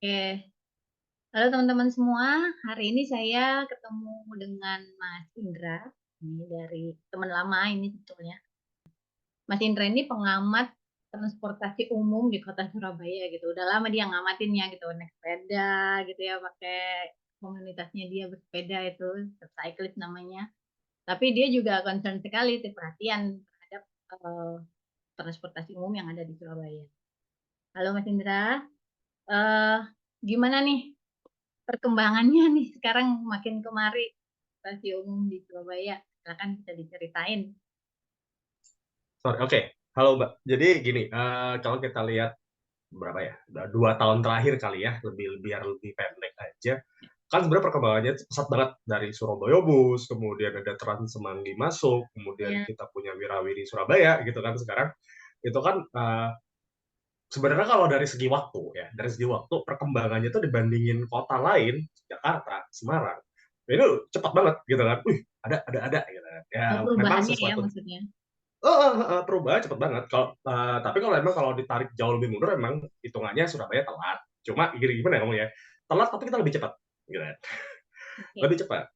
Oke. Halo teman-teman semua, hari ini saya ketemu dengan Mas Indra. Ini dari teman lama ini sebetulnya. Mas Indra ini pengamat transportasi umum di kota Surabaya gitu. Udah lama dia ngamatinnya gitu, naik sepeda gitu ya, pakai komunitasnya dia bersepeda itu, cyclist namanya. Tapi dia juga concern sekali, perhatian terhadap eh, transportasi umum yang ada di Surabaya. Halo Mas Indra, eh gimana nih perkembangannya nih sekarang makin kemari stasiun umum di Surabaya? Silakan bisa diceritain. Sorry, oke. Halo Mbak. Jadi gini, kalau kita lihat berapa ya, udah 2 tahun terakhir kali ya, biar lebih pendek aja. Kan sebenarnya perkembangannya pesat banget dari Surabaya Bus, kemudian ada Trans Semanggi masuk, kemudian Ya, kita punya Wirawiri Surabaya gitu kan sekarang. Itu kan sebenarnya kalau dari segi waktu ya, dari segi waktu perkembangannya itu dibandingin kota lain, Jakarta, Semarang, itu cepat banget gitu kan. Ada gitu kan. Ya oh, memang perubahannya ya sesuatu. maksudnya. Perubahan cepet banget. Tapi kalau emang kalau ditarik jauh lebih mundur emang hitungannya Surabaya telat. Cuma gimana ya kamu ya? Telat tapi kita lebih cepat, gitu kan. Oke. Lebih cepat.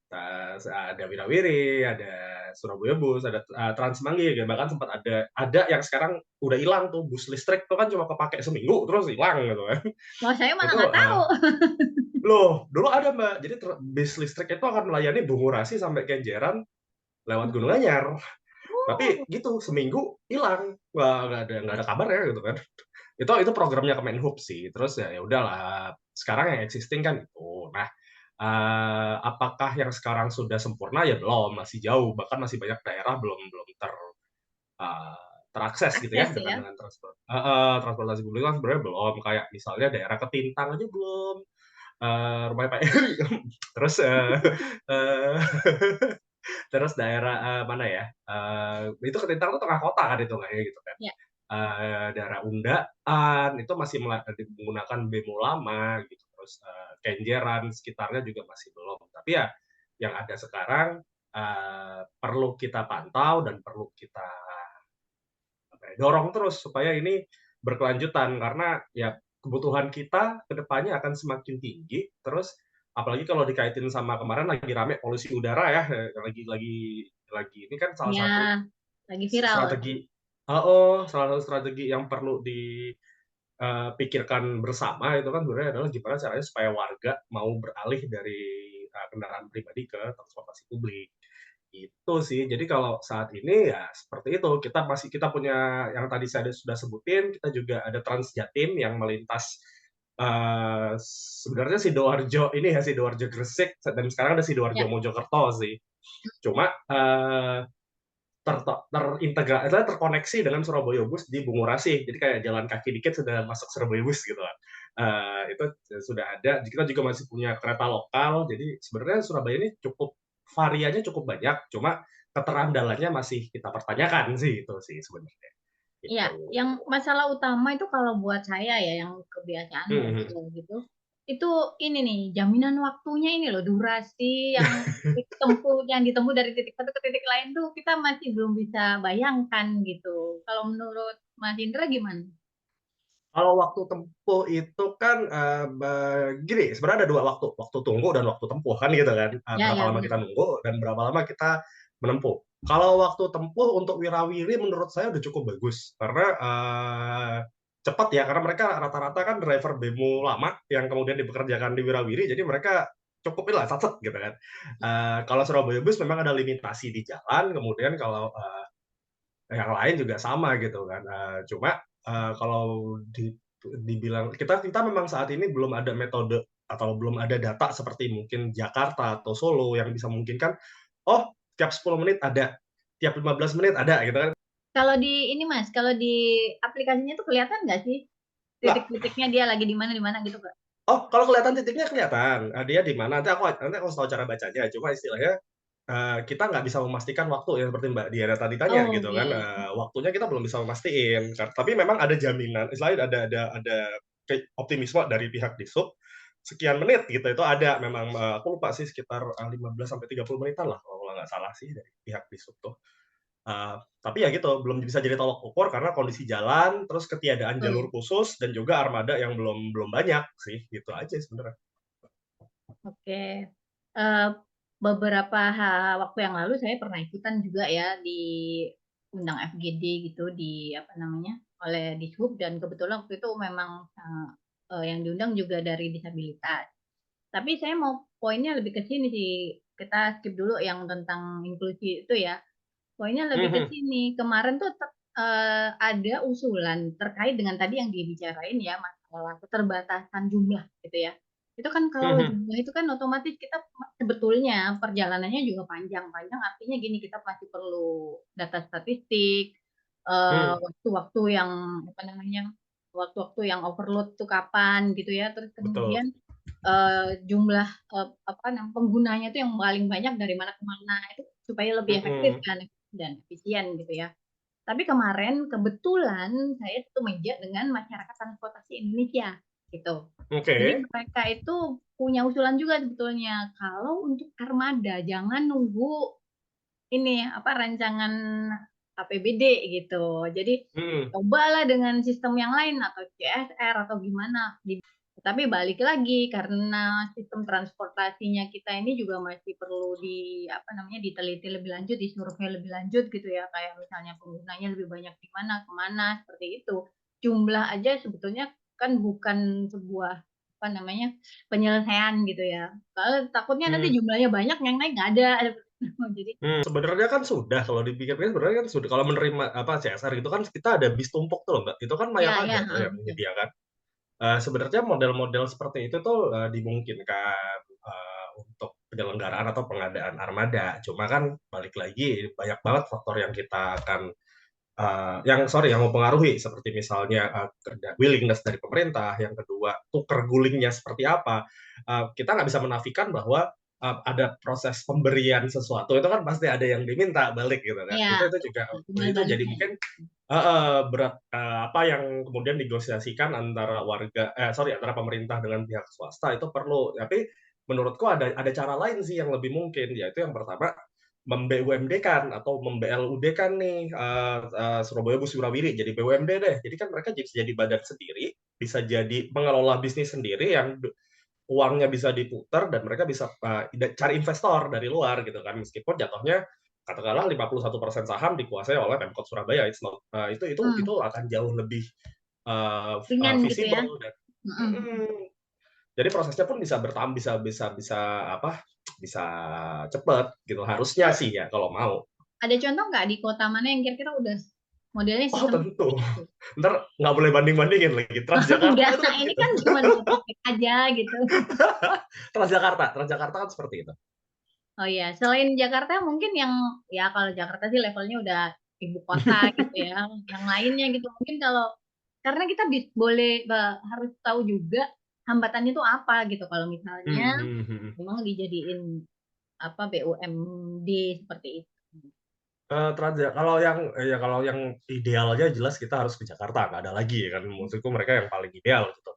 Ada Wirawiri, ada Surabaya Bus, ada Trans Semanggi, gitu. Bahkan sempat ada yang sekarang udah hilang tuh bus listrik tuh kan cuma kepake seminggu terus hilang gitu kan. Wah, saya malah Itu nggak tahu. loh, dulu ada Mbak. Jadi bis listrik itu akan melayani Bungurasi sampai Kenjeran lewat Gunung Anyar. Oh, Tapi gitu seminggu hilang, nggak ada kabarnya gitu kan. Itu programnya Kemenhub sih. Terus ya udahlah. Sekarang yang existing kan itu. Nah, apakah yang sekarang sudah sempurna ya belum, masih jauh. Bahkan masih banyak daerah belum belum eh, terakses gitu ya akses dengan ya. transportasi publik kan sebenarnya belum. Kayak misalnya daerah Ketintang aja belum. Rumahnya Pak Eri. Terus eh, terus daerah mana ya? Itu Ketintang tuh tengah kota kan itu kayaknya gitu kan. Ya. Daerah Undaan itu masih menggunakan bemo lama gitu. Terus Kenjeran sekitarnya juga masih belum. Tapi ya yang ada sekarang perlu kita pantau dan perlu kita dorong terus supaya ini berkelanjutan karena ya kebutuhan kita ke depannya akan semakin tinggi. Terus apalagi kalau dikaitin sama kemarin lagi rame polusi udara ya, lagi ini kan salah Ya, satu lagi viral lagi. strategi, salah satu strategi yang perlu dipikirkan bersama itu kan sebenarnya adalah gimana caranya supaya warga mau beralih dari kendaraan pribadi ke transportasi publik. Itu sih. Jadi kalau saat ini ya seperti itu. Kita punya yang tadi saya sudah sebutin, kita juga ada Transjatim yang melintas sebenarnya Sidoarjo ini ya Sidoarjo Gresik dan sekarang ada Sidoarjo Ya. Mojokerto sih. Cuma terkoneksi dengan Surabaya Bus di Bungurasi. Jadi kayak jalan kaki dikit sudah masuk Surabaya Bus gitu kan. Itu sudah ada. Kita juga masih punya kereta lokal. Jadi sebenarnya Surabaya ini variannya cukup banyak. Cuma keterandalannya masih kita pertanyakan sih itu sih sebenarnya. Iya, Itu. yang masalah utama itu kalau buat saya ya, yang kebiasaan Hmm. mobil gitu, itu ini nih, jaminan waktunya ini loh, durasi yang yang ditempuh dari titik satu ke titik lain tuh kita masih belum bisa bayangkan gitu. Kalau menurut Mas Indra gimana? Kalau waktu tempuh itu kan gini, sebenarnya ada dua waktu tunggu dan waktu tempuh kan gitu kan. Ya, Berapa ya lama kita benar. nunggu dan berapa lama kita menempuh. Kalau waktu tempuh untuk Wirawiri menurut saya udah cukup bagus karena cepat ya karena mereka rata-rata kan driver bemo lama yang kemudian dipekerjakan di Wirawiri jadi mereka cukup lah satset gitu kan. Kalau Surabaya Bus memang ada limitasi di jalan, kemudian kalau yang lain juga sama gitu kan. Cuma kalau dibilang kita kita memang saat ini belum ada metode atau belum ada data seperti mungkin Jakarta atau Solo yang bisa memungkinkan, oh tiap 10 menit ada, tiap 15 menit ada gitu kan. Kalau di ini Mas, kalau di aplikasinya tuh kelihatan nggak sih Nah, titik-titiknya dia lagi di mana gitu Kak? oh kalau kelihatan titiknya kelihatan, dia di mana, nanti aku tahu cara bacanya, cuma istilahnya kita nggak bisa memastikan waktu ya seperti Mbak Diana tadi tanya Oh gitu kan, gitu. waktunya kita belum bisa memastikan. Tapi memang ada jaminan, istilahnya ada optimisme dari pihak Dishub, sekian menit gitu, itu ada memang, aku lupa sih sekitar, 15 sampai 30 menitan lah kalau nggak salah sih dari pihak Dishub tuh. Tapi ya gitu, belum bisa jadi tolok ukur karena kondisi jalan, terus ketiadaan jalur Betul. khusus dan juga armada yang belum belum banyak sih, gitu aja sebenarnya. Oke. Eh, beberapa waktu yang lalu saya pernah ikutan juga ya di undang FGD gitu di apa namanya oleh Dishub dan kebetulan waktu itu memang yang diundang juga dari disabilitas. Tapi saya mau poinnya lebih ke sini sih. Kita skip dulu yang tentang inklusi itu ya. Poinnya lebih ke Mhm, sini. Kemarin tuh ada usulan terkait dengan tadi yang dibicarain ya masalah keterbatasan jumlah gitu ya. Itu kan kalau mhm, jumlah itu kan otomatis kita sebetulnya perjalanannya juga panjang. Panjang artinya gini kita masih perlu data statistik, mmm, waktu-waktu yang apa namanya, waktu-waktu yang overload tuh kapan gitu ya. Terus betul, kemudian jumlah apa namanya penggunanya itu yang paling banyak dari mana ke mana itu supaya lebih efektif mhm, kan dan efisien gitu ya. Tapi kemarin kebetulan saya tuh meja dengan masyarakat transportasi Indonesia gitu. Jadi oke, mereka itu punya usulan juga sebetulnya kalau untuk armada jangan nunggu ini apa rancangan APBD gitu. Jadi mhm, cobalah dengan sistem yang lain atau CSR atau gimana. Tapi balik lagi karena sistem transportasinya kita ini juga masih perlu di apa namanya diteliti lebih lanjut, disurvei lebih lanjut gitu ya. Kayak misalnya penggunanya lebih banyak di mana, kemana seperti itu. Jumlah aja sebetulnya kan bukan sebuah apa namanya penyelesaian gitu ya. Kalau takutnya nanti mmm. jumlahnya banyak yang naik nggak ada. Jadi Sebenarnya kan sudah kalau dipikir-pikir sebenarnya kan sudah kalau menerima apa, CSR gitu kan kita ada bis tumpuk tuh loh, Mbak, itu kan ya ya, Mayasada tuh heeh, yang betul. menyediakan. Sebenarnya model-model seperti itu tuh, dimungkinkan, untuk penyelenggaraan atau pengadaan armada. Cuma kan balik lagi banyak banget faktor yang kita akan, yang mempengaruhi seperti misalnya, willingness dari pemerintah, yang kedua tuker gulingnya seperti apa. Kita nggak bisa menafikan bahwa, ada proses pemberian sesuatu itu kan pasti ada yang diminta balik gitu kan. Iya, Itu juga betul. Timbal itu jadi baliknya. mungkin heeh, apa yang kemudian negosiasikan antara antara pemerintah dengan pihak swasta itu perlu. Tapi menurutku ada cara lain sih yang lebih mungkin, yaitu yang pertama mem-BUMD-kan atau mem-BLUD-kan nih, Surabaya Bus Wirawiri jadi BUMD deh. Jadi kan mereka jadi badan sendiri, bisa jadi pengelola bisnis sendiri yang uangnya bisa diputar dan mereka bisa, cari investor dari luar gitu kan. Meskipun jatuhnya katakanlah 51% saham dikuasai oleh Pemkot Surabaya, it's not Hmm, itu akan jauh lebih, ringan gitu ya. visible dan Mm-mm. mhm, jadi prosesnya pun bisa bisa apa, bisa cepet gitu, harusnya Terus sih ya kalau mau. ada contoh nggak di kota mana yang kira-kira udah modelnya Oh sistem tentu, seperti itu? entar nggak boleh banding-bandingin lagi, Transjakarta Enggak, itu kan ini gitu. kan cuma topik aja gitu. Transjakarta kan seperti itu. Oh iya, selain Jakarta mungkin yang ya kalau Jakarta sih levelnya udah ibu kota gitu ya. Yang lainnya gitu mungkin kalau karena kita harus tahu juga hambatannya itu apa gitu. Kalau misalnya Mhm mhm mhm. memang dijadiin apa BUMD seperti itu. Kalau yang idealnya jelas kita harus ke Jakarta, nggak ada lagi ya kan, maksudku mereka yang paling ideal gitu.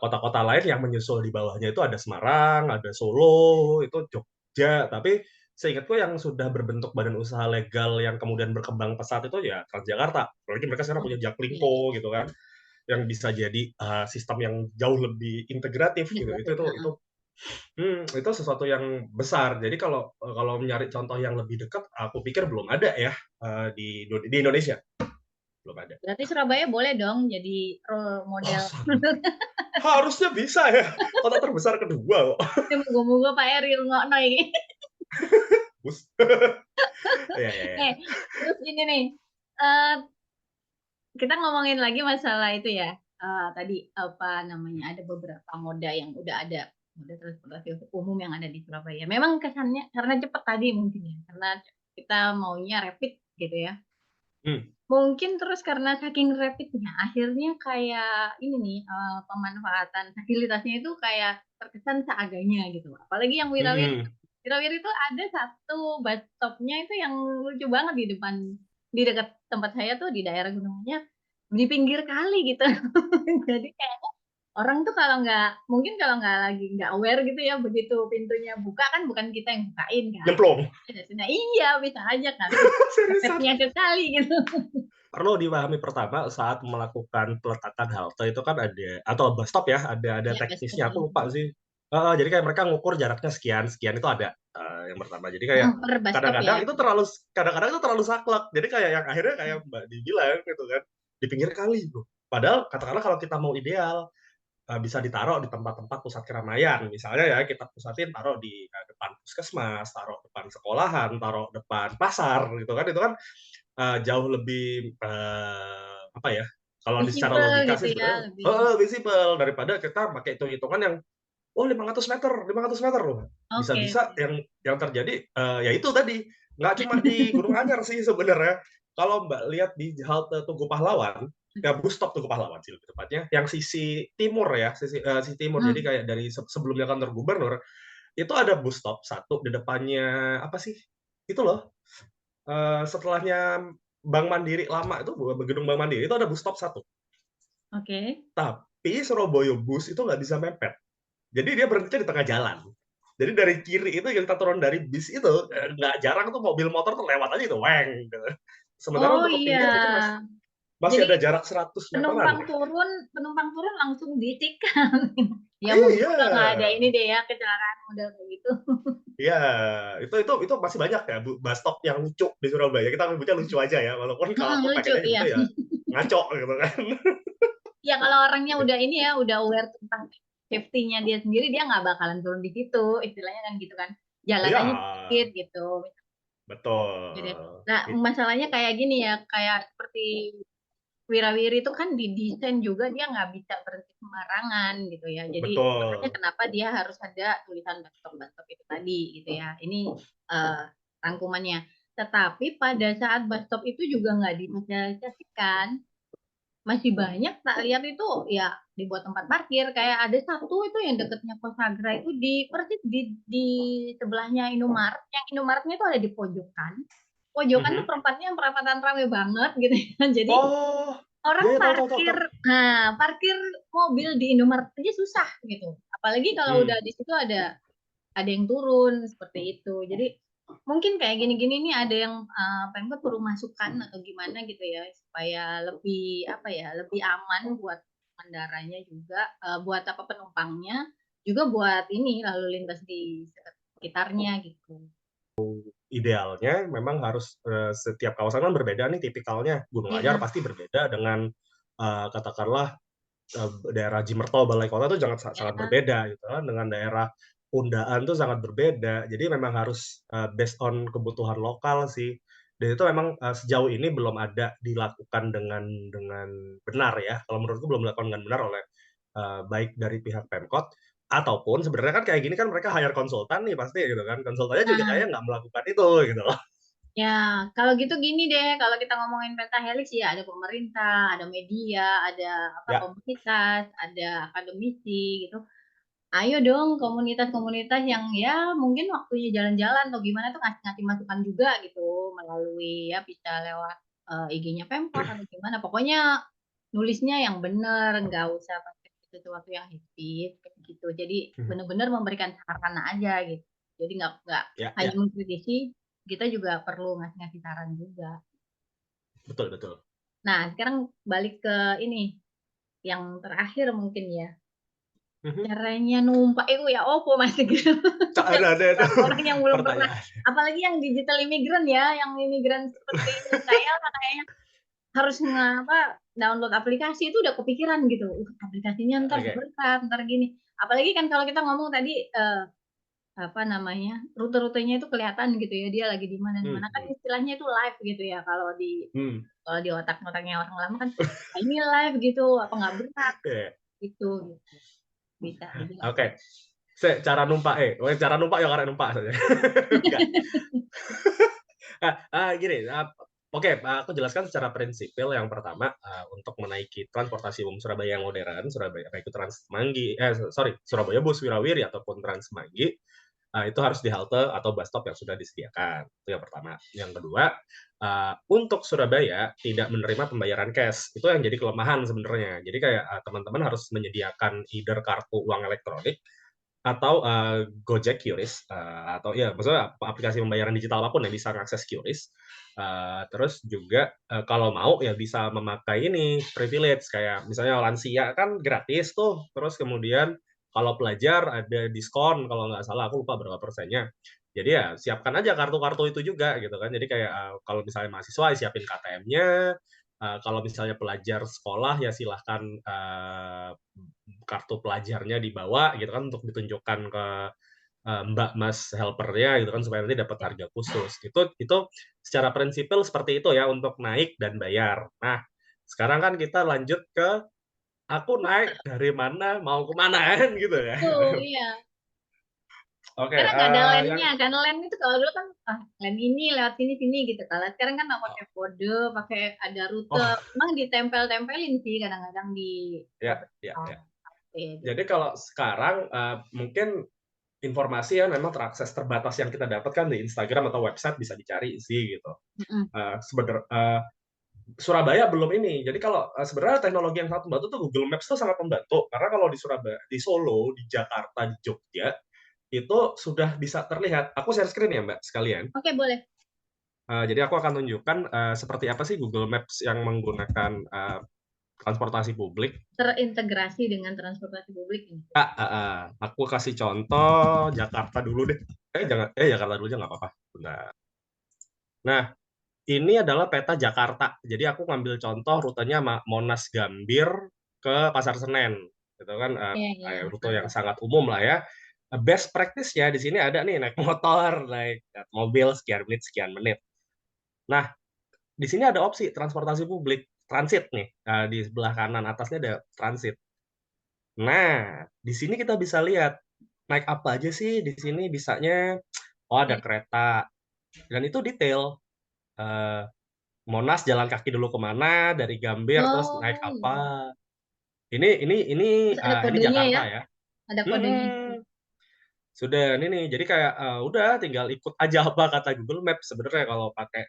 Kota-kota lain yang menyusul di bawahnya itu ada Semarang, ada Solo, itu Jogja, tapi seingatku yang sudah berbentuk badan usaha legal yang kemudian berkembang pesat itu ya Transjakarta. Apalagi mereka sekarang Oh, punya iya, iya. Jaklingko gitu kan, yang bisa jadi, sistem yang jauh lebih integratif gitu. Integratif. Heeh. Itu sesuatu yang besar. Jadi kalau nyari contoh yang lebih dekat, aku pikir belum ada ya, di Indonesia, belum ada. Berarti Surabaya boleh dong jadi role Oh, model. harusnya bisa ya, kota terbesar kedua kok. Ini moga-moga Pak Eri ngono ini. Bus. Iya iya iya. Terus ini nih, eh, kita ngomongin lagi masalah itu ya. Tadi apa namanya ada beberapa moda yang udah ada moda transportasi umum yang ada di Surabaya. Memang kesannya karena cepet tadi mungkin ya, karena kita maunya rapid gitu ya. Mmm, Mungkin terus karena saking rapidnya, akhirnya kayak ini nih, pemanfaatan fasilitasnya itu kayak terkesan seadanya gitu. Apalagi yang Wirawiri mhm. Wirawiri itu ada satu bus stop-nya itu yang lucu banget di dekat tempat saya tuh di daerah Gunung Anyar, di pinggir kali gitu. Jadi kayak Orang tuh kalau nggak mungkin kalau nggak lagi nggak aware gitu ya, begitu pintunya buka kan bukan kita yang bukain kan. Nyemplung. Nah, iya bisa aja kan. Seriusan. Efeknya sekali gitu. Perlu dipahami pertama saat melakukan peletakan halte itu kan ada atau bus stop ya, ada Ya besok teknisnya, ya. aku lupa sih. Heeh, jadi kayak mereka ngukur jaraknya sekian, sekian itu ada, yang pertama. Jadi kayak Per bus stop ya. kadang-kadang itu terlalu saklek. Jadi kayak yang akhirnya kayak Mbak dibilang gitu kan, di pinggir kali tuh. Padahal katakanlah kalau kita mau ideal, bisa ditaruh di tempat-tempat pusat keramaian. Misalnya ya kita pusatin taruh di depan puskesmas, taruh depan sekolahan, taruh depan pasar gitu kan. Itu kan jauh lebih apa ya? Kalau secara Visible logika gitu sih ya, sebenarnya lebih. visible daripada kita pakai hitung-hitungan yang 500 meter, 500 meter loh. Oke, Bisa-bisa oke. yang terjadi ya itu tadi nggak cuma di Gunung Anyar sih sebenarnya. Kalau Mbak lihat di halte Tugu Pahlawan, ya bus stop Tugu Pahlawan sih lebih tepatnya, yang sisi timur ya, sisi timur. Jadi Hmm. kayak dari sebelumnya kantor gubernur itu ada bus stop satu di depannya apa sih? Itu loh setelahnya Bank Mandiri lama itu, gedung Bank Mandiri itu ada bus stop satu. Oke. Tapi Surabaya Bus itu nggak bisa mepet. Jadi dia berhenti di tengah jalan. Jadi dari kiri itu yang kita turun dari bis itu, nggak jarang tuh mobil motor tuh lewat aja itu, weng. Gitu. Sementara Oh untuk ke iya. pinggir mungkin masih Jadi ada jarak 100 meteran. penumpang turun langsung disikan. Ya Iya, moga-moga nggak ada ini deh ya kecelakaan model kayak gitu. iya, itu masih banyak ya bus stop yang lucu di Surabaya. Kita nyebutnya lucu aja ya, walaupun kalau aku Lucu pengennya ya. nyebutnya ya ngaco gitu kan. Ya kalau orangnya udah ini ya, udah aware tentang safety-nya dia sendiri, dia nggak bakalan turun di situ, istilahnya kan gitu kan. Jalan Iya, aja dikit gitu. Gitu. betul. Nah, masalahnya kayak gini ya, kayak seperti Wirawiri itu kan didesain juga dia nggak bisa berhenti sembarangan gitu ya. Jadi makanya Betul. kenapa dia harus ada tulisan bus stop itu tadi gitu ya. Ini uh, rangkumannya. Tetapi pada saat bus stop itu juga nggak disosialisasikan, masih banyak tak lihat itu ya dibuat tempat parkir. Kayak ada satu itu yang deketnya Kosagra itu di persis di sebelahnya Indomaret. Yang Indomaretnya itu ada di pojokan. Pojokan tuh Mhm. perempatnya perempatan rame banget gitu ya. Jadi Oh, orang iya, iya, tahu, tahu, tahu, parkir, tahu. nah parkir mobil di Indomaret aja susah gitu. Apalagi kalau Hmm. udah di situ ada yang turun seperti itu. Jadi mungkin kayak gini-gini nih ada yang Pemkot perlu masukan atau gimana gitu ya supaya lebih apa ya lebih aman buat pengendaranya juga, buat apa penumpangnya juga buat ini lalu lintas di sekitarnya gitu. Idealnya memang harus setiap kawasan kan berbeda nih tipikalnya. Gunung Anyar Iya. pasti berbeda dengan katakanlah daerah Jimerto, Balai Kota itu sangat sangat Ya. berbeda gitu kan dengan daerah Undaan tuh sangat berbeda. Jadi memang harus based on kebutuhan lokal sih. Dan itu memang sejauh ini belum ada dilakukan dengan benar ya. Kalau menurutku belum dilakukan dengan benar oleh baik dari pihak Pemkot ataupun sebenarnya kan kayak gini kan mereka hire konsultan nih pasti gitu kan. Konsultannya juga Nah, kayaknya nggak melakukan itu gitu loh. ya, kalau gitu gini deh, kalau kita ngomongin pentahelix ya ada pemerintah, ada media, ada apa Ya, komunitas, ada akademisi gitu. Ayo dong komunitas-komunitas yang ya mungkin waktunya jalan-jalan atau gimana tuh ngasih-ngasih masukan juga gitu melalui ya bisa lewat IG-nya Pemkot atau gimana. Pokoknya nulisnya yang bener, nggak usah pakai sesuatu yang hipis kayak gitu. Jadi bener-bener memberikan saran aja gitu. Jadi nggak ya, hanya ya, mengkritisi, kita juga perlu ngasih-ngasih saran juga. betul, betul. Nah, sekarang balik ke ini yang terakhir mungkin ya. Mhm. Caranya numpak itu ya opo Mas gitu. Ada Orang yang belum pernah, pertanyaan. apalagi yang digital imigran ya, yang imigran seperti saya kayaknya harus ngapa download aplikasi itu udah kepikiran gitu. Aplikasinya ntar Oke. berat, ntar gini. Apalagi kan kalau kita ngomong tadi apa namanya rute-rutenya itu kelihatan gitu ya dia lagi di mana kan Hmm. istilahnya itu live gitu ya Hmm. kalau di otak-otaknya orang lama kan "Ah, ini live gitu apa nggak berat Oke. gitu gitu bisa Oke. dijelasin. Cara numpak cara numpak ya karena numpak saja. Enggak. Gini, oke, aku jelaskan secara prinsipil yang pertama, untuk menaiki transportasi umum Surabaya yang modern, Surabaya baik itu Trans Semanggi sorry, Surabaya Bus Wirawiri ataupun Trans Semanggi, itu harus di halte atau bus stop yang sudah disediakan. Itu yang pertama. Yang kedua, untuk Surabaya tidak menerima pembayaran cash. Itu yang jadi kelemahan sebenarnya. Jadi kayak teman-teman harus menyediakan either kartu uang elektronik atau Gojek QRIS, atau ya maksudnya aplikasi pembayaran digital apapun yang bisa mengakses QRIS. Terus juga kalau mau ya bisa memakai ini privilege, kayak misalnya lansia kan gratis tuh, terus kemudian kalau pelajar ada diskon kalau nggak salah, aku lupa berapa persennya. Jadi ya siapkan aja kartu-kartu itu juga gitu kan. Jadi kayak kalau misalnya mahasiswa ya siapin KTM-nya, kalau misalnya pelajar sekolah ya silahkan kartu pelajarnya dibawa gitu kan untuk ditunjukkan ke Mbak Mas helpernya gitu kan supaya nanti dapat harga khusus. Itu secara prinsipil seperti itu ya untuk naik dan bayar. Nah, sekarang kan kita lanjut ke aku naik dari mana mau kemana kan gitu ya. Tuh, iya. Oke, Karena nggak ada yang lemnya kan, lem itu kalau dulu kan lem ini lewat sini sini gitu. Kalau sekarang kan nggak pakai kode, pakai ada rute, oh emang ditempel-tempelin sih kadang-kadang di ya ya oh, ya. oke, gitu. Jadi kalau sekarang mungkin informasi yang memang terakses terbatas yang kita dapatkan di Instagram atau website bisa dicari sih gitu. Mm-mm. Surabaya belum ini. Jadi kalau sebenarnya teknologi yang sangat membantu tuh Google Maps tuh sangat membantu. Karena kalau di Surabaya, di Solo, di Jakarta, di Jogja, itu sudah bisa terlihat. Aku share screen ya Mbak sekalian. Oke, boleh. Jadi aku akan tunjukkan seperti apa sih Google Maps yang menggunakan transportasi publik. Terintegrasi dengan transportasi publik ini. Aku kasih contoh Jakarta dulu deh. Jakarta dulu aja nggak apa-apa. Bentar. Nah, ini adalah peta Jakarta. Jadi aku ngambil contoh rutenya Monas Gambir ke Pasar Senen. Itu kan Iya, iya. rute yang sangat umum lah ya. Best practice-nya di sini ada nih naik motor, naik mobil sekian menit. Nah, di sini ada opsi transportasi publik, transit nih. Di sebelah kanan atasnya ada transit. Nah, di sini kita bisa lihat naik apa aja sih di sini bisanya. Oh, ada Oke. kereta. Dan itu detail. Eh, Monas jalan kaki dulu kemana, dari Gambir terus naik Oh, apa. iya. Terus ada Ini kodenya Jakarta ya? ya. Ada kodenya gitu. Hmm, sudah ini nih. Jadi kayak udah tinggal ikut aja apa kata Google Maps sebenarnya kalau pakai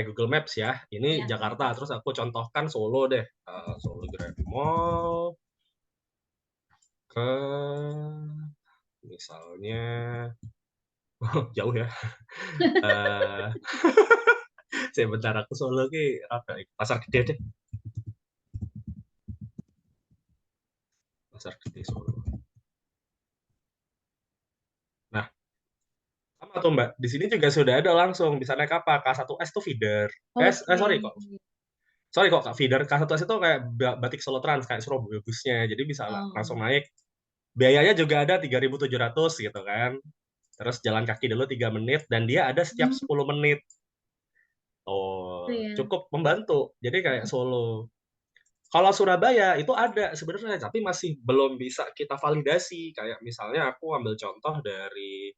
Google Maps ya. Ini Iya. Jakarta. Terus aku contohkan Solo deh. Solo Grand Mall ke misalnya jauh ya. Eh Sebentar aku Solo ki apa Pasar Gede deh. Pasar Gede Solo. Nah, sama tuh Mbak. Di sini juga sudah ada langsung bisa naik apa? K1S tuh feeder. Oke. Sorry kok Kak, feeder K1S itu kayak Batik Solo Trans kayak Surabaya busnya. Jadi bisa Oh. langsung naik. Biayanya juga ada 3.700 gitu kan. Terus jalan kaki dulu 3 menit dan dia ada setiap Hmm, 10 menit. itu Oh, ya. cukup membantu. Jadi kayak Solo. Kalau Surabaya itu ada sebenarnya, tapi masih belum bisa kita validasi. Kayak misalnya aku ambil contoh dari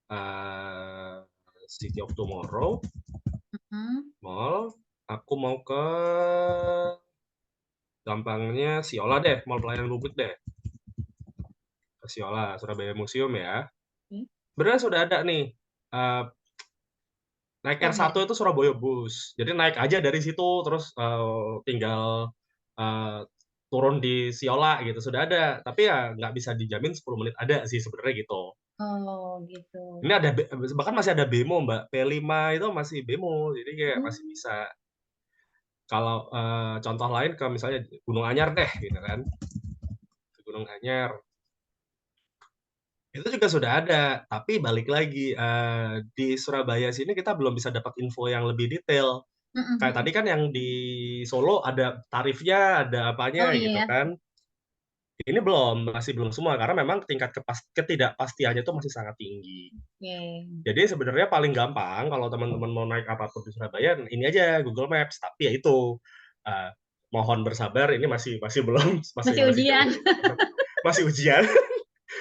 eh, City of Tomorrow Hmm. Mall. Aku mau ke gampangnya Siola deh, Mall Pelayanan Publik deh. Ke Siola, Surabaya Museum ya. Oke. Sebenarnya sudah ada nih. eh, Naik R1 Kode. itu Surabaya Bus. Jadi naik aja dari situ, terus tinggal eh, turun di Siola gitu. Sudah ada. Tapi ya nggak bisa dijamin 10 menit ada sih sebenarnya gitu. Oh, gitu. Ini ada bahkan masih ada bemo Mbak. P5 itu masih bemo. Jadi kayak masih Hmm. bisa. Kalau contoh lain ke misalnya Gunung Anyar deh gitu kan. Ke Gunung Anyar. Itu juga sudah ada, tapi balik lagi di Surabaya sini kita belum bisa dapat info yang lebih detail. Kayak Mm-mm. tadi kan yang di Solo ada tarifnya, ada Oh, apanya gitu iya. kan. Ini masih belum semua karena memang tingkat ketidakpastiannya itu masih sangat tinggi. Oke. Jadi sebenarnya paling gampang kalau teman-teman mau naik apapun di Surabaya, ini aja Google Maps. Tapi ya itu eh, mohon bersabar, ini masih masih belum Masih masih jauh ujian. dari masih ujian.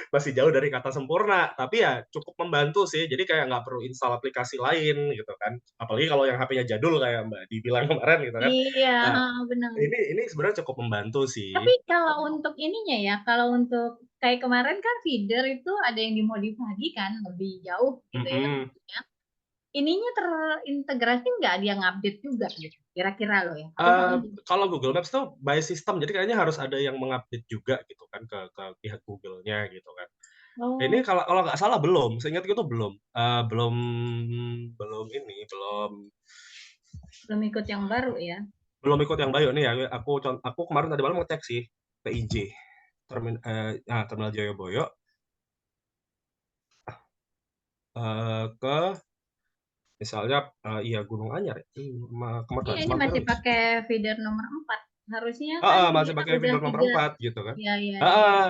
Masih jauh dari kata sempurna, tapi ya cukup membantu sih. Jadi kayak nggak perlu install aplikasi lain gitu kan. Apalagi kalau yang HP-nya jadul kayak Mbak dibilang kemarin gitu kan. Iya, Nah, benar. ini sebenarnya cukup membantu Tapi sih. kalau untuk ininya ya, kalau untuk kayak kemarin kan feeder itu ada yang dimodifikasi kan lebih jauh gitu ya. Mhm. Ininya terintegrasi nggak dia ngupdate juga gitu? Kira-kira loh ya. Aku soalnya Kalau Google Maps tuh by system, jadi kayaknya harus ada yang mengupdate juga gitu kan ke pihak Google-nya gitu kan. Ini oh kalau kalau nggak salah belum, seingatku itu belum, belum belum ini, belum ikut yang baru ya. belum ikut yang Bayo nih ya, aku kemarin tadi malam ngecek sih, PIJ, Terminal Jayabaya, ke misalnya, iya Gunung Anyar ya, Iya, ini masih Semarang. pakai feeder nomor 4. Harusnya kan Masih dia pakai udah fitur nomor feeder. 4 gitu kan. Iya, iya, iya. Heeh,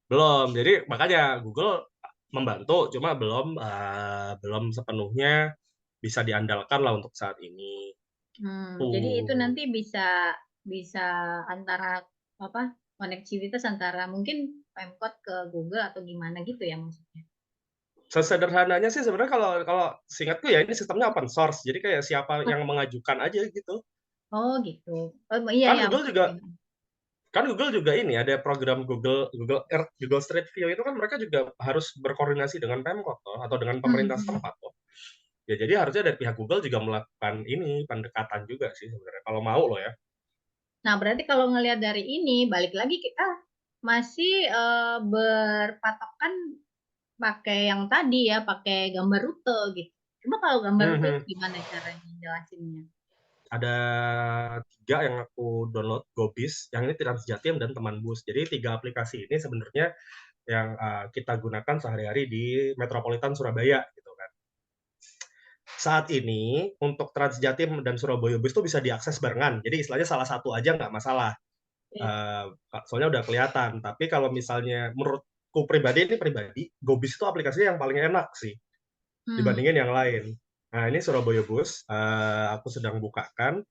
belum. Jadi makanya Google membantu, cuma belum sepenuhnya bisa diandalkan lah untuk saat ini. Jadi itu Tuh. nanti bisa bisa antara apa koneksivitas antara mungkin Pemkot ke Google atau gimana gitu ya maksudnya. Sesederhananya sih sebenarnya kalau kalau seingatku ya ini sistemnya open source. Jadi kayak siapa yang mengajukan aja gitu. Oh gitu. Oh iya Kan ya. Google juga kan Google juga ini ada program Google Earth, Google Street View itu kan mereka juga harus berkoordinasi dengan Pemkot toh, atau dengan pemerintah setempat toh. Ya jadi harusnya dari pihak Google juga melakukan ini pendekatan juga sih sebenarnya kalau mau loh ya. Nah, berarti kalau ngelihat dari ini, balik lagi kita masih berpatokan pakai yang tadi ya, pakai gambar rute gitu. Coba kalau gambar rute itu Mhm. gimana caranya jelasinnya? Ada 3 yang aku download, Gobis, yang ini Transjatim dan Teman Bus. Jadi 3 aplikasi ini sebenarnya yang kita gunakan sehari-hari di metropolitan Surabaya gitu kan. Saat ini untuk Transjatim dan Surabaya Bus itu bisa diakses barengan. Jadi istilahnya salah satu aja nggak masalah. Oke. Soalnya udah kelihatan. Tapi kalau misalnya menurutku pribadi ini pribadi, Gobis itu aplikasinya yang paling enak sih Hmm. dibandingin yang lain. Nah, ini Surabaya Bus, aku sedang bukakan.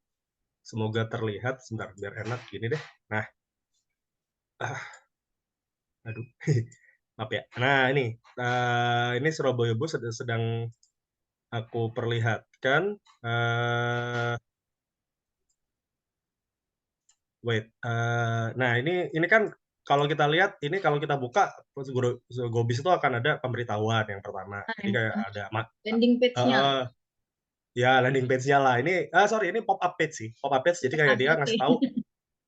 Semoga terlihat, sebentar biar enak gini deh. Nah, ah, aduh, maaf ya. Nah, ini Surabaya Bus sedang aku perlihatkan. Wait, nah ini kan kalau kita lihat, ini kalau kita buka Gobis itu akan ada pemberitahuan yang pertama. Nah, Jadi kayak ada landing page-nya. uh, ya landing page-nya lah. Sorry, ini pop up page sih. Pop up page. Jadi kayak Oke, dia oke. ngasih tahu.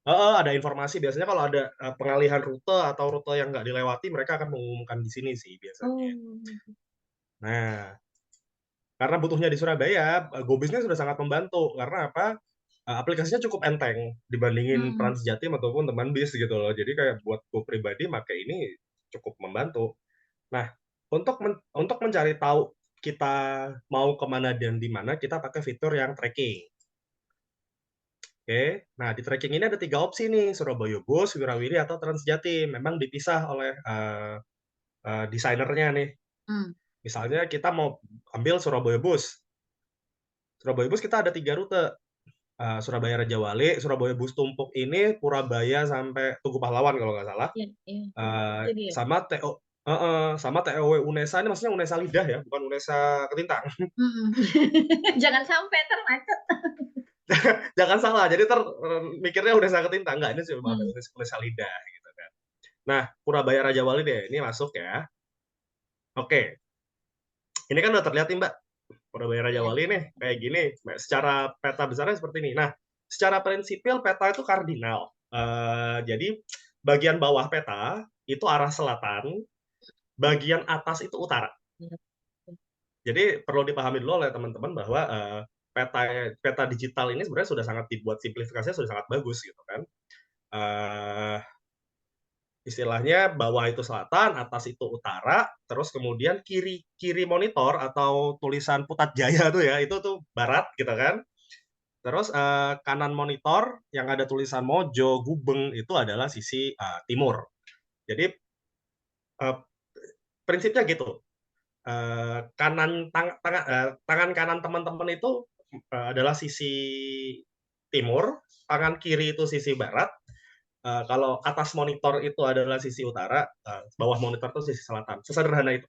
Ada informasi. Biasanya kalau ada pengalihan rute atau rute yang nggak dilewati, mereka akan mengumumkan di sini sih biasanya. Oh. Nah, karena butuhnya di Surabaya, Gobisnya sudah sangat membantu. Karena apa? Aplikasinya cukup enteng dibandingin Hmm. Transjatim ataupun teman bis gitu loh. Jadi kayak buat gue pribadi pakai ini cukup membantu. Nah, untuk mencari tahu kita mau kemana dan di mana, kita pakai fitur yang tracking. Oke, nah di tracking ini ada 3 opsi nih, Surabaya Bus, Wirawiri, atau Transjatim. Memang dipisah oleh desainernya nih. Hmm. Misalnya kita mau ambil Surabaya Bus. Surabaya Bus kita ada 3 rute. Surabaya Raja Wali, Surabaya Bus Tumpuk ini Purabaya sampai Tugu Pahlawan kalau nggak salah. Iya, iya. Itu dia. Sama sama TOW Unesa, ini maksudnya Unesa Lidah ya, bukan Unesa Ketintang. Hmm. Jangan sampai termacet. Jangan salah, jadi mikirnya Unesa Ketintang, nggak, ini sih Hmm. Unesa Lidah gitu kan. Nah, Purabaya Raja Wali deh, ini masuk ya. Oke, ini kan udah terlihat nih Mbak, Purabaya Raja Iya, Wali nih, iya. kayak gini. Secara peta besarnya seperti ini. Nah, secara prinsipil peta itu kardinal. Jadi bagian bawah peta itu arah selatan, bagian atas itu utara. Iya. Jadi perlu dipahami dulu oleh teman-teman bahwa peta peta digital ini sebenarnya sudah sangat dibuat simplifikasinya sudah sangat bagus gitu kan. Uh, Istilahnya bawah itu selatan, atas itu utara, terus kemudian kiri kiri monitor atau tulisan Putat Jaya tuh ya, itu tuh barat gitu kan. Terus kanan monitor yang ada tulisan Mojo, Gubeng itu adalah sisi timur. Jadi uh, prinsipnya gitu. Tangan kanan teman-teman itu adalah sisi timur, tangan kiri itu sisi barat. Kalau atas monitor itu adalah sisi utara, bawah monitor itu sisi selatan. Sesederhana itu.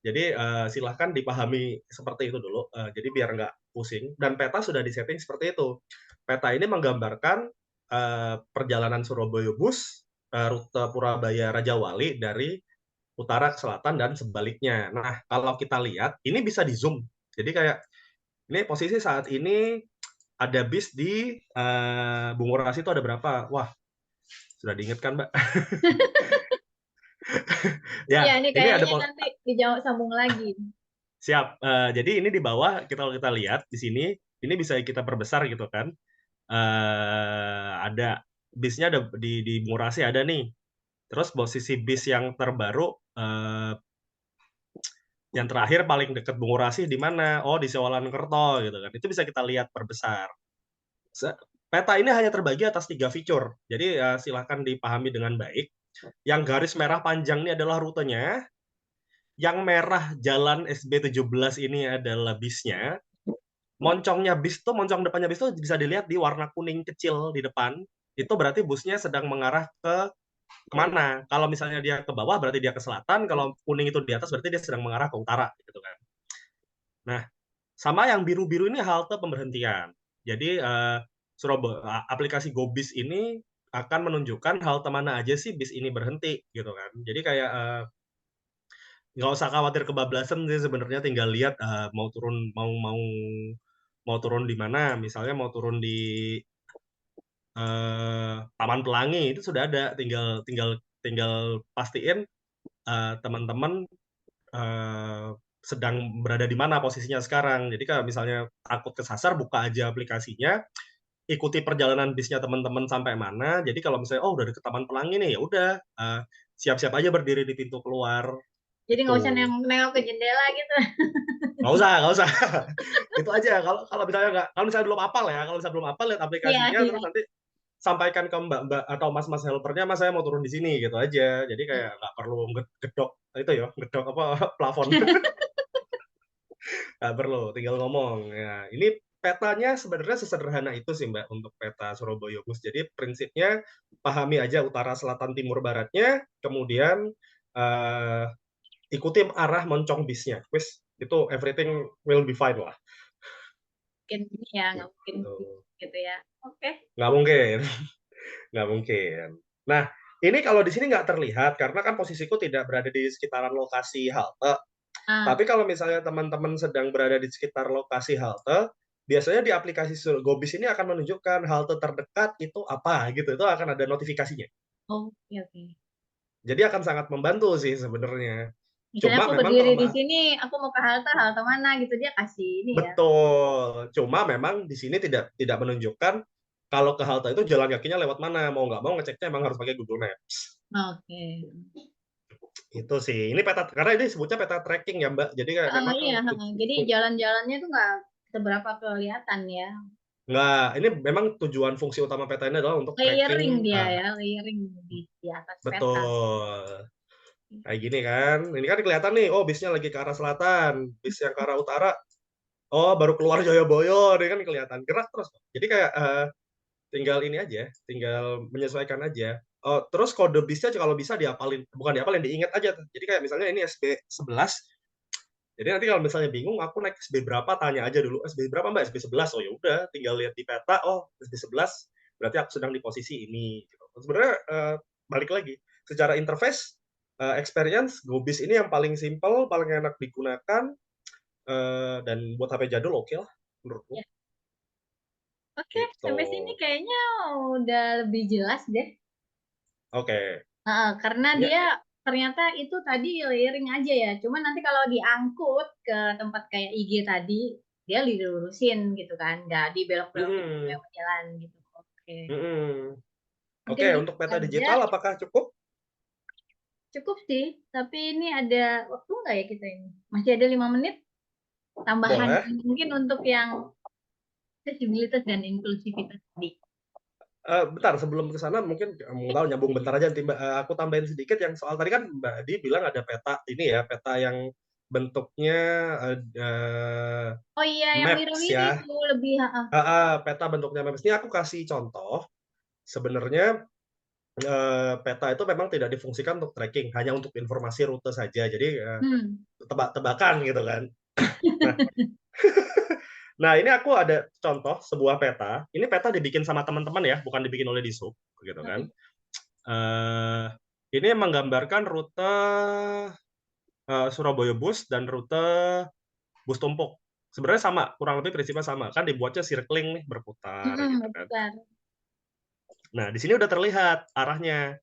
Jadi silahkan dipahami seperti itu dulu. Jadi biar nggak pusing. Dan peta sudah disetting seperti itu. Peta ini menggambarkan perjalanan Surabaya Bus rute Purabaya Raja Wali dari utara ke selatan dan sebaliknya. Nah, kalau kita lihat, ini bisa di-zoom. Jadi kayak, ini posisi saat ini ada bis di Bungurasi itu ada berapa? Wah, sudah diingatkan, Mbak. Iya, Ya, ini ini ada kayaknya nanti dijawab sambung lagi. siap. Jadi ini di bawah kalau kita lihat di sini, ini bisa kita perbesar gitu kan. Ada bisnya ada di Bungurasi ada nih. Terus posisi bis yang terbaru yang terakhir paling dekat Bungurasi di mana? Oh, di Sewalan-Kerto gitu kan. Itu bisa kita lihat perbesar. Peta ini hanya terbagi atas 3 fitur. Jadi silahkan dipahami dengan baik. Yang garis merah panjang ini adalah rutenya. Yang merah jalan SB17 ini adalah bisnya. Moncongnya bis tuh, moncong depannya bis tuh bisa dilihat di warna kuning kecil di depan. Itu berarti busnya sedang mengarah ke kemana. Kalau misalnya dia ke bawah berarti dia ke selatan. Kalau kuning itu di atas berarti dia sedang mengarah ke utara. Gitu kan. Nah, sama yang biru-biru ini halte pemberhentian. Jadi aplikasi GoBis ini akan menunjukkan halte mana aja sih bis ini berhenti gitu kan. Jadi kayak nggak usah khawatir kebablasan sih sebenarnya, tinggal lihat mau turun mau turun di mana. Misalnya mau turun di Taman Pelangi itu sudah ada, tinggal tinggal tinggal pastiin teman-teman sedang berada di mana posisinya sekarang. Jadi kalau misalnya takut kesasar, buka aja aplikasinya, ikuti perjalanan bisnya teman-teman sampai mana. Jadi kalau misalnya udah deket Taman Pelangi nih, ya udah siap-siap aja berdiri di pintu keluar. Jadi nggak usah Itu nengok ke jendela gitu. nggak usah. Itu aja. Kalau misalnya nggak, kalau misalnya belum hafal ya, kalau misalnya belum hafal lihat Iya, aplikasinya, iya. terus nanti sampaikan ke mbak-mbak atau mas-mas helpernya, mas saya mau turun di sini gitu aja. Jadi kayak nggak perlu gedok itu ya, gedok apa plafon. Nggak perlu, tinggal ngomong. Ya, ini petanya sebenarnya sesederhana itu sih Mbak untuk peta Surabaya Bus. Jadi prinsipnya pahami aja utara, selatan, timur, baratnya, kemudian uh, ikuti arah moncong bisnya. Wis, itu everything will be fine lah. Mungkin ini ya, nggak mungkin Gitu. gitu ya. Oke. Nggak mungkin, nggak mungkin. Nah, ini kalau di sini nggak terlihat karena kan posisiku tidak berada di sekitaran lokasi halte. Ah, Tapi kalau misalnya teman-teman sedang berada di sekitar lokasi halte, biasanya di aplikasi GoBis ini akan menunjukkan halte terdekat itu apa gitu. Itu akan ada notifikasinya. oke, oke. Jadi akan sangat membantu sih sebenarnya. Misalnya Cuma aku memang berdiri kalau di sini, aku mau ke halte, halte mana gitu dia kasih ini ya. betul, cuma memang di sini tidak tidak menunjukkan kalau ke halte itu jalan kakinya lewat mana. Mau nggak mau ngeceknya memang harus pakai Google Maps. Oke. Itu sih. Ini peta karena ini sebutnya peta tracking ya, Mbak. Jadi kayak memang Iya, jadi jalan-jalannya tuh nggak seberapa kelihatan ya. nggak, ini memang tujuan fungsi utama peta ini adalah untuk tracking. Layering dia ya, layering di atas peta. Betul. Kayak gini kan. Ini kan kelihatan nih, oh bisnya lagi ke arah selatan. Bis yang ke arah utara, oh baru keluar Joyoboyo. Ini kan kelihatan gerak terus. Jadi kayak tinggal ini aja, tinggal menyesuaikan aja. Oh, terus kode bisnya kalau bisa diapalin, bukan diapalin, diingat aja. Jadi kayak misalnya ini SB11. Jadi nanti kalau misalnya bingung, aku naik SB berapa, tanya aja dulu, SB berapa Mbak? SB11. Oh ya udah, tinggal lihat di peta, oh SB11, berarti aku sedang di posisi ini. Gitu. Sebenarnya balik lagi, secara interface, experience, GoBis ini yang paling simple, paling enak digunakan, dan buat HP jadul oke lah, menurutku. Ya. Oke, Gitu. sampai sini kayaknya udah lebih jelas deh. Oke. Karena Ini dia ternyata itu tadi layering aja ya. Cuma nanti kalau diangkut ke tempat kayak IG tadi, dia dilurusin gitu kan. Nggak dibelok-belokin mm, lewat jalan gitu. Oke. Mungkin Oke, itu untuk peta aja. digital apakah cukup? Cukup sih. Tapi ini ada waktu nggak ya kita ini? Masih ada 5 menit tambahan Boleh. mungkin untuk yang aksesibilitas dan inklusivitas tadi. Bentar, sebelum ke sana mungkin mau tahu nyambung bentar aja nanti aku tambahin sedikit yang soal tadi kan Mbak Adi bilang ada peta ini ya, peta yang bentuknya Oh iya, yang maps wiri-wiri ya. itu lebih. Peta bentuknya maps ini aku kasih contoh. Sebenarnya peta itu memang tidak difungsikan untuk tracking, hanya untuk informasi rute saja. Jadi Hmm. tebak-tebakan gitu kan. Nah, nah, ini aku ada contoh sebuah peta. Ini peta dibikin sama teman-teman ya, bukan dibikin oleh Disub gitu kan. Eee, ini menggambarkan rute, Surabaya Bus dan rute Bus Tumpuk. Sebenarnya sama, kurang lebih prinsipnya sama, kan dibuatnya circling nih, berputar gitu kan. Berputar. Nah, di sini udah terlihat arahnya.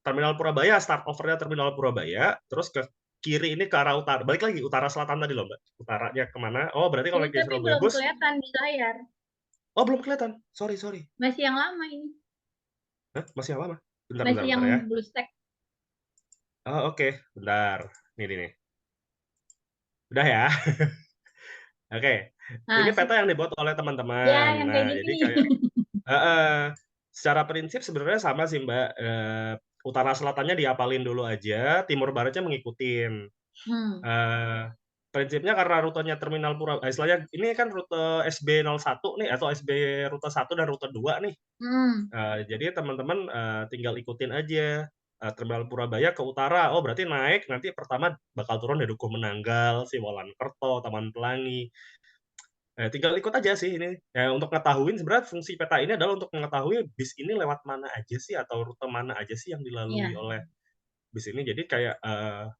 Terminal Purabaya, start over-nya Terminal Purabaya, terus ke kiri ini ke arah utara. Balik lagi, utara selatan tadi loh, Mbak. Utaranya kemana? Oh, berarti kalau Ini naik dari tapi Surabaya belum Bus, kelihatan di layar. oh belum kelihatan. Sorry, sorry. Masih yang lama ini. Hah? Masih yang lama? Bentar, bentar, Masih yang bentar ya. blue stack. Oh, oke. Bentar. Nih. Udah ya. Oke. Nah, Ini peta yang dibuat oleh ya teman-teman. yang kayak Nah, gini jadi nih. kayak heeh. Secara prinsip sebenarnya sama sih, Mbak. Utara selatannya diapalin dulu aja, timur baratnya mengikutin. Hmm. Eee, prinsipnya karena rutenya Terminal istilahnya ini kan rute SB01 nih atau SB rute 1 dan rute 2 nih. Hmm. Jadi teman-teman, tinggal ikutin aja, Terminal Purabaya ke utara, oh berarti naik nanti pertama bakal turun di Dukuh Menanggal, Siwalan-Kerto, Taman Pelangi. Tinggal ikut aja sih ini, ya untuk ngetahuin sebenarnya fungsi peta ini adalah untuk mengetahui bis ini lewat mana aja sih atau rute mana aja sih yang dilalui Iya. oleh bis ini. Jadi kayak,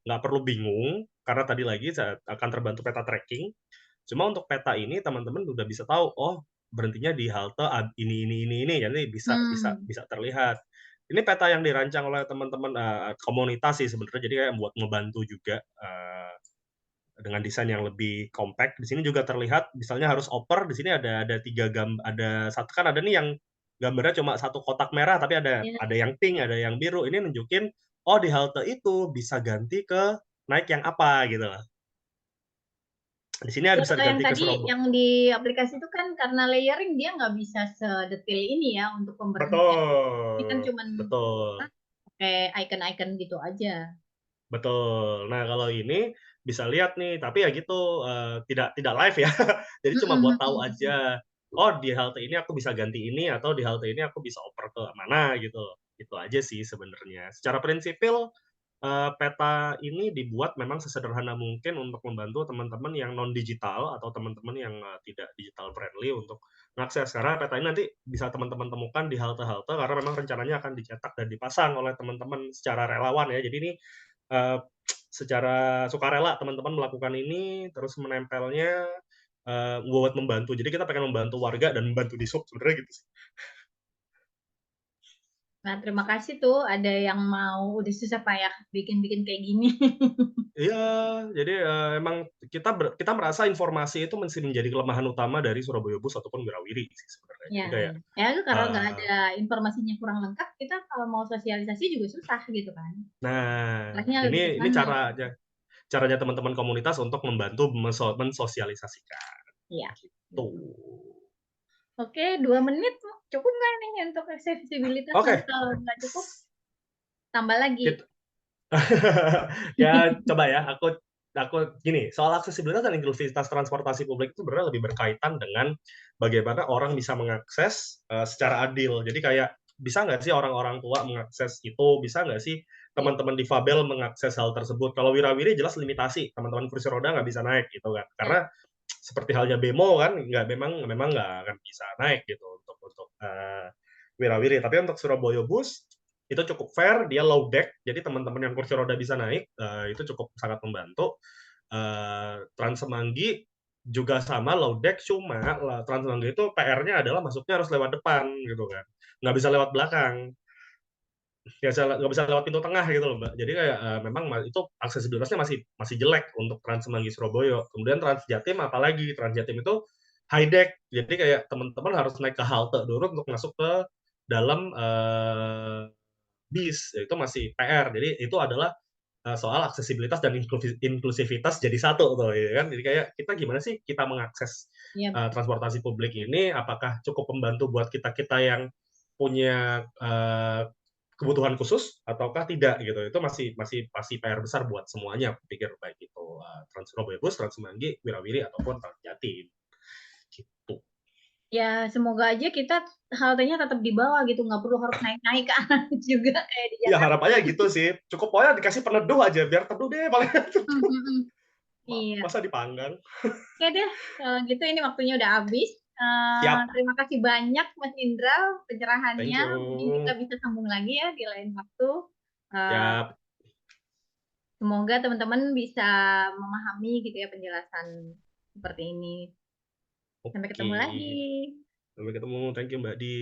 nggak perlu bingung karena tadi lagi akan terbantu peta tracking. Cuma untuk peta ini teman-teman udah bisa tahu, oh berhentinya di halte ini, jadi bisa bisa Hmm. bisa terlihat. Ini peta yang dirancang oleh teman-teman, komunitas sih sebenarnya, jadi kayak buat ngebantu juga, dengan desain yang lebih compact. Di sini juga terlihat misalnya harus oper, di sini ada 3 ada satu kan ada nih yang gambarnya cuma satu kotak merah, tapi Ya. ada yang pink, ada yang biru. Ini nunjukin, oh di halte itu bisa ganti ke naik yang apa gitu loh. Di sini Ya, bisa kalau yang ganti ke tadi Surabaya. yang di aplikasi itu kan karena layering dia nggak bisa sedetail ini ya untuk pemberhentian. Ini kan Betul, cuman betul, pakai icon-icon gitu aja. betul. Nah, kalau ini bisa lihat nih, tapi ya gitu, tidak tidak live ya. Jadi cuma buat Mhm, tahu mhm. aja, oh di halte ini aku bisa ganti ini, atau di halte ini aku bisa oper ke mana gitu loh. Itu aja sih sebenarnya. Secara prinsipil, peta ini dibuat memang sesederhana mungkin untuk membantu teman-teman yang non digital atau teman-teman yang, tidak digital friendly untuk mengakses. Karena peta ini nanti bisa teman-teman temukan di halte-halte karena memang rencananya akan dicetak dan dipasang oleh teman-teman secara relawan ya. Jadi ini, eee, secara sukarela teman-teman melakukan ini, terus menempelnya, buat membantu. Jadi kita pengen membantu warga dan membantu Dishub sebenarnya gitu sih. Nah, terima kasih tuh ada yang mau udah susah payah bikin-bikin kayak gini. Iya, jadi, emang kita merasa informasi itu mesti menjadi kelemahan utama dari Surabaya Bus ataupun Wirawiri sih sebenarnya. Iya, Jadi kayak, iya. Ya itu kalau nggak eee, ada informasinya kurang lengkap, kita kalau mau sosialisasi juga susah gitu kan. nah Arahnya lebih ke ini sana. caranya teman-teman komunitas untuk membantu mensosialisasikan, Iya, gitu. gitu. Oke, 2 menit cukup nggak nih untuk aksesibilitas? Nanti Oke, kalau nggak cukup, tambah lagi. kit ya coba ya, aku gini, soal aksesibilitas dan inklusivitas transportasi publik itu sebenarnya lebih berkaitan dengan bagaimana orang bisa mengakses, secara adil. Jadi kayak, bisa nggak sih orang-orang tua mengakses itu? Bisa nggak sih Iya, teman-teman difabel mengakses hal tersebut? Kalau Wirawiri jelas limitasi, teman-teman kursi roda nggak bisa naik gitu kan. iya. Karena seperti halnya bemo kan, memang memang nggak akan bisa naik gitu untuk, Wirawiri. Tapi untuk Surabaya Bus, itu cukup fair, dia low deck, jadi teman-teman yang kursi roda bisa naik, itu cukup sangat membantu. Trans Semanggi juga sama low deck, cuma Trans Semanggi itu PR-nya adalah masuknya harus lewat depan gitu kan, nggak bisa lewat belakang, nggak bisa lewat pintu tengah gitu loh, Mbak. Jadi kayak, memang itu aksesibilitasnya masih masih jelek untuk Trans Semanggi Surabaya. Kemudian Trans Jatim apalagi, Trans Jatim itu high deck, jadi kayak teman-teman harus naik ke halte dulu untuk masuk ke dalam, bis, ya itu masih PR. Jadi itu adalah, soal aksesibilitas dan inklusivitas jadi satu tuh, ya kan. Jadi kayak kita gimana sih kita mengakses, Iya. transportasi publik ini, apakah cukup membantu buat kita-kita yang punya, kebutuhan khusus ataukah tidak gitu. Itu masih masih masih PR besar buat semuanya aku pikir, baik itu, Trans Surabaya Bus, Trans Semanggi, Wirawiri, ataupun Trans Jatim, gitu. Ya, semoga aja kita haltenya tetap di bawah gitu, nggak perlu harus naik-naik ke atas juga kayak di Iya Jakarta. harapannya gitu sih, cukup pokoknya dikasih peneduh aja, biar teduh deh paling Mhm, mhm. Iya. masa dipanggang. Oke deh, kalau gitu ini waktunya udah habis. Siap, Terima kasih banyak Mas Indra thank pencerahannya, mungkin kita you. bisa sambung lagi ya di lain waktu. Eee, Siap, Semoga teman-teman bisa memahami gitu ya penjelasan seperti ini. Sampai oke. ketemu lagi. Sampai ketemu, thank you Mbak Di.